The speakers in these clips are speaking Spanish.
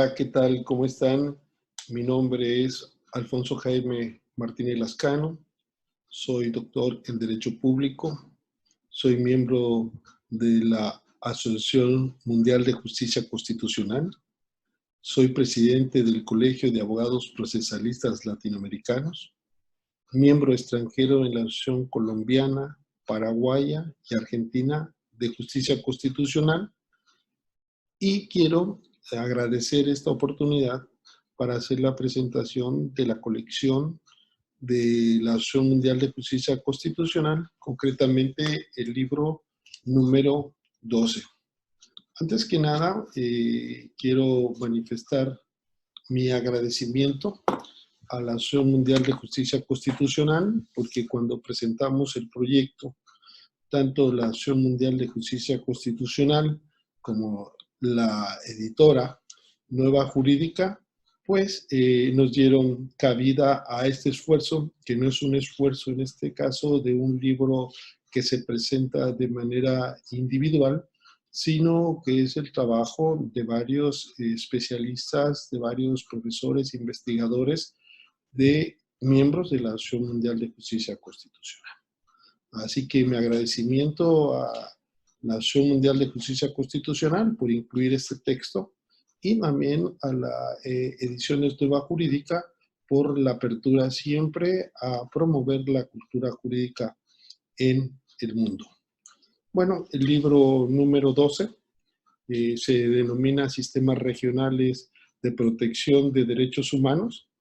Hola, ¿qué tal? ¿Cómo están? Mi nombre es Alfonso Jaime Martínez Lascano. Soy doctor en Derecho Público. Soy miembro de la Asociación Mundial de Justicia Constitucional. Soy presidente del Colegio de Abogados Procesalistas Latinoamericanos. Miembro extranjero en la Asociación Colombiana, Paraguaya y Argentina de Justicia Constitucional. Y quiero agradecer esta oportunidad para hacer la presentación de la colección de la Asociación Mundial de Justicia Constitucional, concretamente el libro número 12. Antes que nada, quiero manifestar mi agradecimiento a la Asociación Mundial de Justicia Constitucional, porque cuando presentamos el proyecto, tanto la Asociación Mundial de Justicia Constitucional como la editora Nueva Jurídica, pues nos dieron cabida a este esfuerzo, que no es un esfuerzo en este caso de un libro que se presenta de manera individual, sino que es el trabajo de varios especialistas, de varios profesores, investigadores, de miembros de la Asociación Mundial de Justicia Constitucional. Así que mi agradecimiento a la Asociación Mundial de Justicia Constitucional por incluir este texto y también a la Ediciones Nueva Jurídica por la apertura siempre a promover la cultura jurídica en el mundo. Bueno, el libro número 12 se denomina Sistemas Regionales de Protección de Derechos Humanos.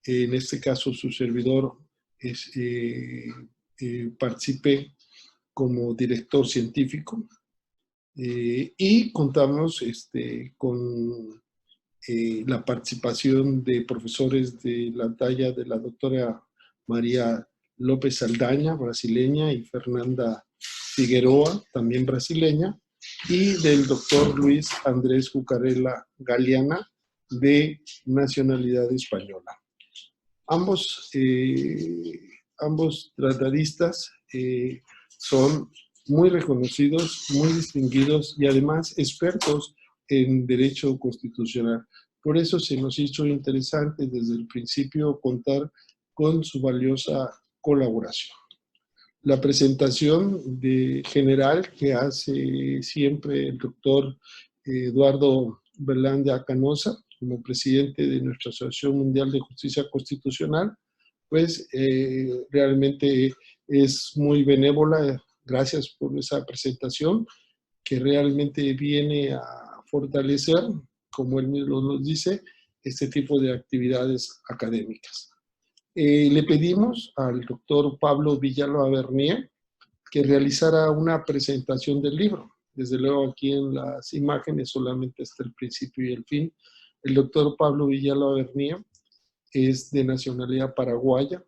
En este caso, su servidor participé como director científico y contamos con la participación de profesores de la talla de la doctora María López Saldaña, brasileña, y Fernanda Figueroa, también brasileña, y del doctor Luis Andrés Cucarella Galeana, de nacionalidad española. Ambos tratadistas son muy reconocidos, muy distinguidos y además expertos en derecho constitucional. Por eso se nos hizo interesante desde el principio contar con su valiosa colaboración. La presentación general que hace siempre el doctor Eduardo Berlanda Canosa, como presidente de nuestra Asociación Mundial de Justicia Constitucional, pues realmente es muy benévola. Gracias por esa presentación que realmente viene a fortalecer, como él mismo nos dice, este tipo de actividades académicas. Le pedimos al doctor Pablo Villalba Bernier que realizara una presentación del libro. Desde luego aquí en las imágenes solamente está el principio y el fin. El doctor Pablo Villalba Bernier es de nacionalidad paraguaya.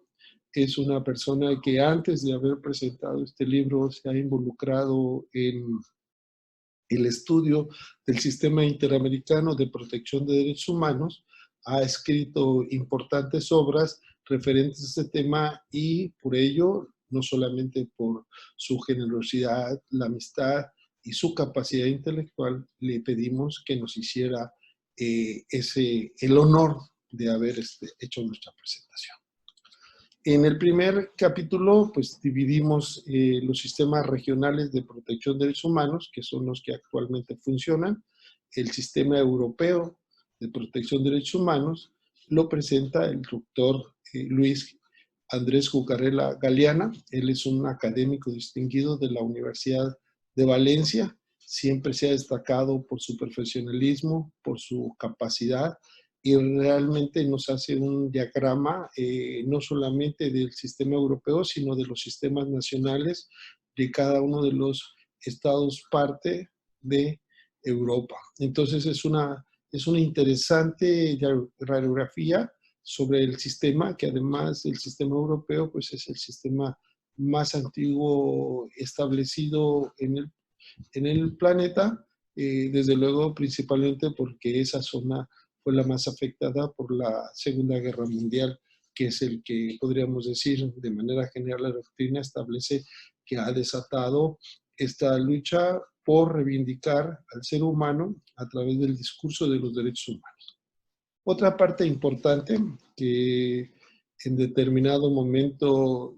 Es una persona que antes de haber presentado este libro se ha involucrado en el estudio del Sistema Interamericano de Protección de Derechos Humanos, ha escrito importantes obras referentes a este tema y por ello, no solamente por su generosidad, la amistad y su capacidad intelectual, le pedimos que nos hiciera el honor de haber hecho nuestra presentación. En el primer capítulo, pues dividimos los sistemas regionales de protección de derechos humanos, que son los que actualmente funcionan. El sistema europeo de protección de derechos humanos lo presenta el doctor Luis Andrés Cucarella Galeana. Él es un académico distinguido de la Universidad de Valencia. Siempre se ha destacado por su profesionalismo, por su capacidad, y realmente nos hace un diagrama no solamente del sistema europeo, sino de los sistemas nacionales de cada uno de los estados parte de Europa. Entonces es una interesante radiografía sobre el sistema, que además del sistema europeo, pues es el sistema más antiguo establecido en el planeta, desde luego principalmente porque esa zona fue la más afectada por la Segunda Guerra Mundial, que es el que podríamos decir de manera general la doctrina establece que ha desatado esta lucha por reivindicar al ser humano a través del discurso de los derechos humanos. Otra parte importante que en determinado momento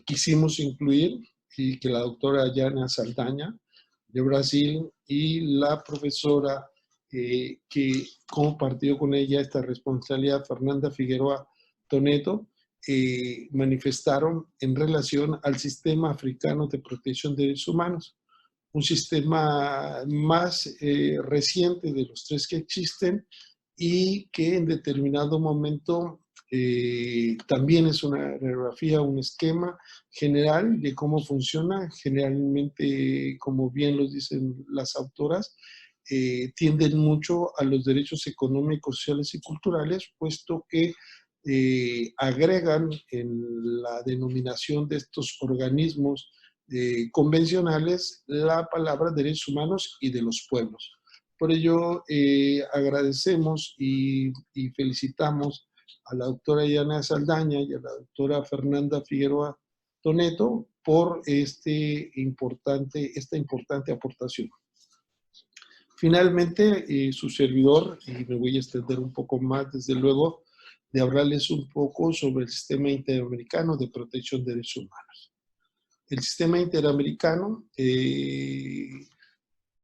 quisimos incluir y que la doctora Yana Saldaña de Brasil y la profesora que compartió con ella esta responsabilidad, Fernanda Figueroa Toneto, manifestaron en relación al sistema africano de protección de derechos humanos, un sistema más reciente de los tres que existen y que en determinado momento también es una radiografía, un esquema general de cómo funciona. Generalmente, como bien lo dicen las autoras, tienden mucho a los derechos económicos, sociales y culturales, puesto que agregan en la denominación de estos organismos convencionales la palabra derechos humanos y de los pueblos. Por ello, agradecemos y felicitamos a la doctora Yana Saldaña y a la doctora Fernanda Figueroa Toneto por esta importante aportación. Finalmente, su servidor, y me voy a extender un poco más, desde luego, de hablarles un poco sobre el Sistema Interamericano de Protección de Derechos Humanos. El Sistema Interamericano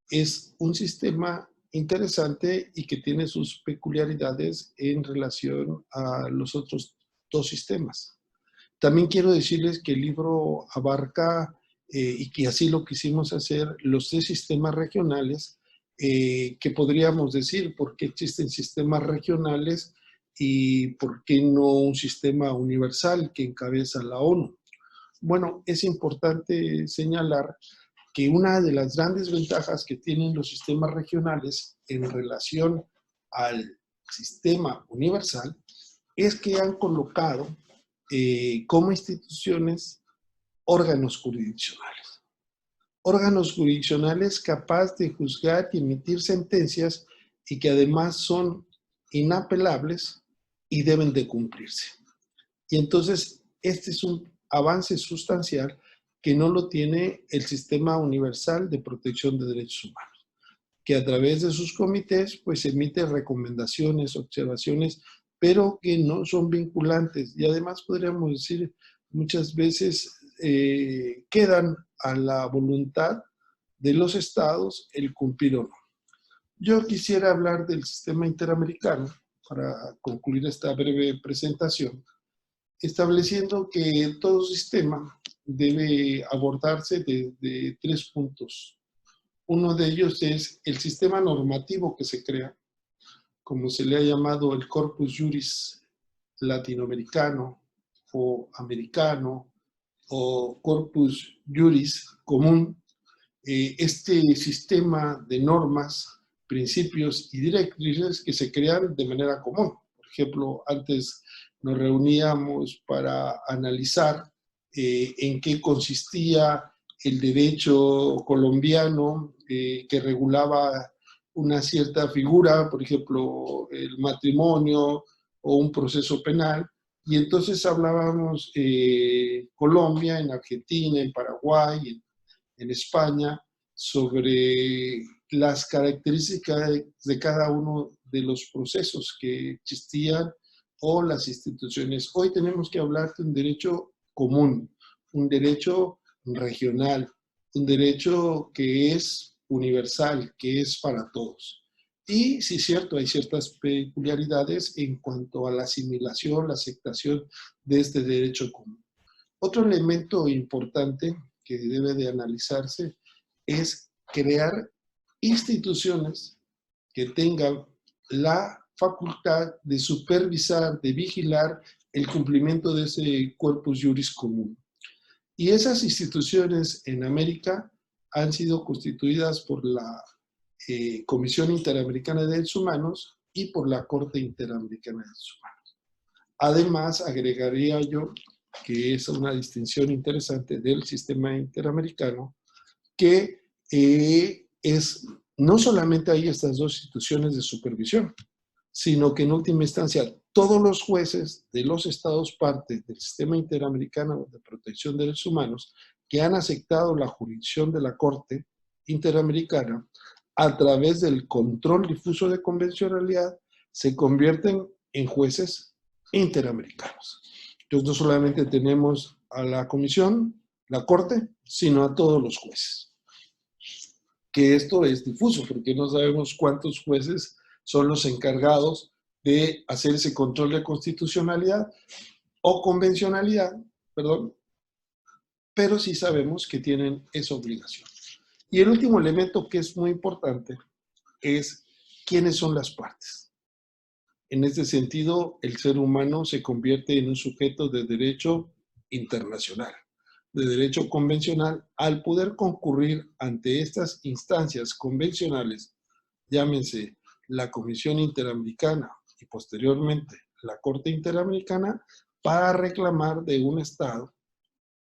es un sistema interesante y que tiene sus peculiaridades en relación a los otros dos sistemas. También quiero decirles que el libro abarca, y que así lo quisimos hacer, los tres sistemas regionales, que podríamos decir por qué existen sistemas regionales y por qué no un sistema universal que encabeza la ONU. Bueno, es importante señalar que una de las grandes ventajas que tienen los sistemas regionales en relación al sistema universal es que han colocado como instituciones órganos jurisdiccionales. Órganos jurisdiccionales capaces de juzgar y emitir sentencias y que además son inapelables y deben de cumplirse. Y entonces este es un avance sustancial que no lo tiene el Sistema Universal de Protección de Derechos Humanos, que a través de sus comités pues emite recomendaciones, observaciones, pero que no son vinculantes y además podríamos decir muchas veces quedan a la voluntad de los estados el cumplir o no. Yo quisiera hablar del sistema interamericano para concluir esta breve presentación, estableciendo que todo sistema debe abordarse desde tres puntos. Uno de ellos es el sistema normativo que se crea, como se le ha llamado el corpus juris latinoamericano o americano o corpus juris común. Este sistema de normas, principios y directrices que se crean de manera común. Por ejemplo, antes nos reuníamos para analizar en qué consistía el derecho colombiano que regulaba una cierta figura, por ejemplo, el matrimonio o un proceso penal, y entonces hablábamos Colombia, en Argentina, en Paraguay, en España, sobre las características de cada uno de los procesos que existían o las instituciones. Hoy tenemos que hablar de un derecho común, un derecho regional, un derecho que es universal, que es para todos. Y sí es cierto, hay ciertas peculiaridades en cuanto a la asimilación, la aceptación de este derecho común. Otro elemento importante que debe de analizarse es crear instituciones que tengan la facultad de supervisar, de vigilar el cumplimiento de ese corpus juris común. Y esas instituciones en América han sido constituidas por la Comisión Interamericana de Derechos Humanos y por la Corte Interamericana de Derechos Humanos. Además, agregaría yo que es una distinción interesante del sistema interamericano, que no solamente hay estas dos instituciones de supervisión, sino que en última instancia todos los jueces de los estados partes del sistema interamericano de protección de derechos humanos que han aceptado la jurisdicción de la Corte Interamericana a través del control difuso de convencionalidad se convierten en jueces interamericanos. Entonces no solamente tenemos a la comisión, la corte, sino a todos los jueces. Que esto es difuso, porque no sabemos cuántos jueces son los encargados de hacer ese control de constitucionalidad o convencionalidad, perdón, pero sí sabemos que tienen esa obligación. Y el último elemento que es muy importante es quiénes son las partes. En este sentido, el ser humano se convierte en un sujeto de derecho internacional, de derecho convencional, al poder concurrir ante estas instancias convencionales, llámense la Comisión Interamericana y posteriormente la Corte Interamericana, para reclamar de un Estado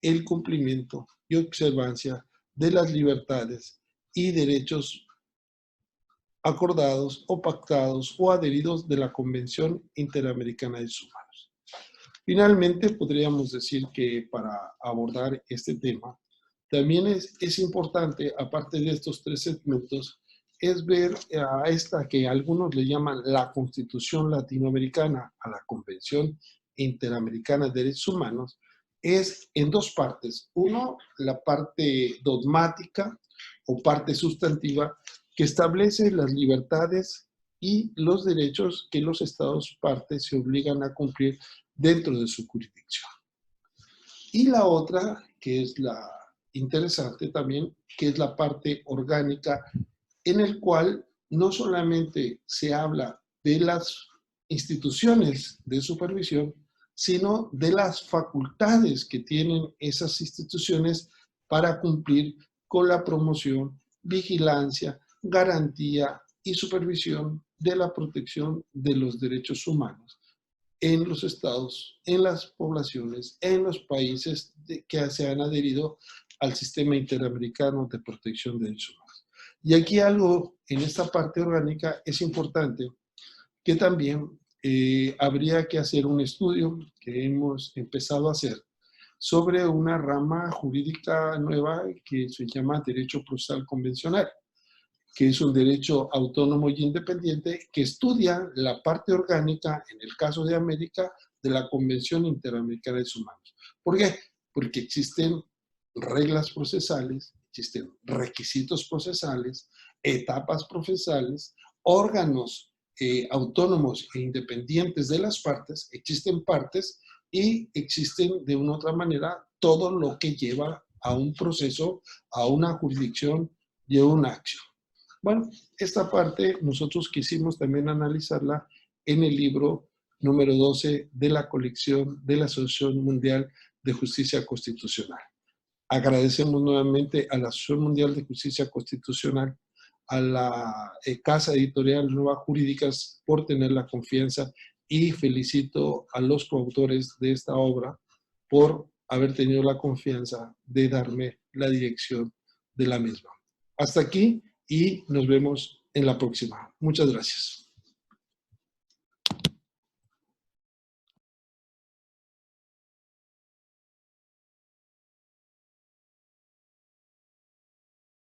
el cumplimiento y observancia de las libertades y derechos acordados o pactados o adheridos de la Convención Interamericana de Derechos Humanos. Finalmente, podríamos decir que para abordar este tema, también es importante, aparte de estos tres segmentos, es ver a esta que algunos le llaman la Constitución Latinoamericana, a la Convención Interamericana de Derechos Humanos, es en dos partes. Uno, la parte dogmática o parte sustantiva, que establece las libertades y los derechos que los estados partes se obligan a cumplir dentro de su jurisdicción. Y la otra, que es la interesante también, que es la parte orgánica, en el cual no solamente se habla de las instituciones de supervisión, sino de las facultades que tienen esas instituciones para cumplir con la promoción, vigilancia, garantía y supervisión de la protección de los derechos humanos en los estados, en las poblaciones, en los países que se han adherido al sistema interamericano de protección de derechos humanos. Y aquí algo en esta parte orgánica es importante, que también habría que hacer un estudio que hemos empezado a hacer sobre una rama jurídica nueva que se llama Derecho Procesal Convencional, que es un derecho autónomo y independiente que estudia la parte orgánica, en el caso de América, de la Convención Interamericana de Derechos Humanos. ¿Por qué? Porque existen reglas procesales, existen requisitos procesales, etapas procesales, órganos autónomos e independientes de las partes, existen partes y existen de una u otra manera todo lo que lleva a un proceso, a una jurisdicción y a una acción. Bueno, esta parte nosotros quisimos también analizarla en el libro número 12 de la colección de la Asociación Mundial de Justicia Constitucional. Agradecemos nuevamente a la Asociación Mundial de Justicia Constitucional, a la Casa Editorial Nuevas Jurídicas por tener la confianza y felicito a los coautores de esta obra por haber tenido la confianza de darme la dirección de la misma. Hasta aquí y nos vemos en la próxima. Muchas gracias.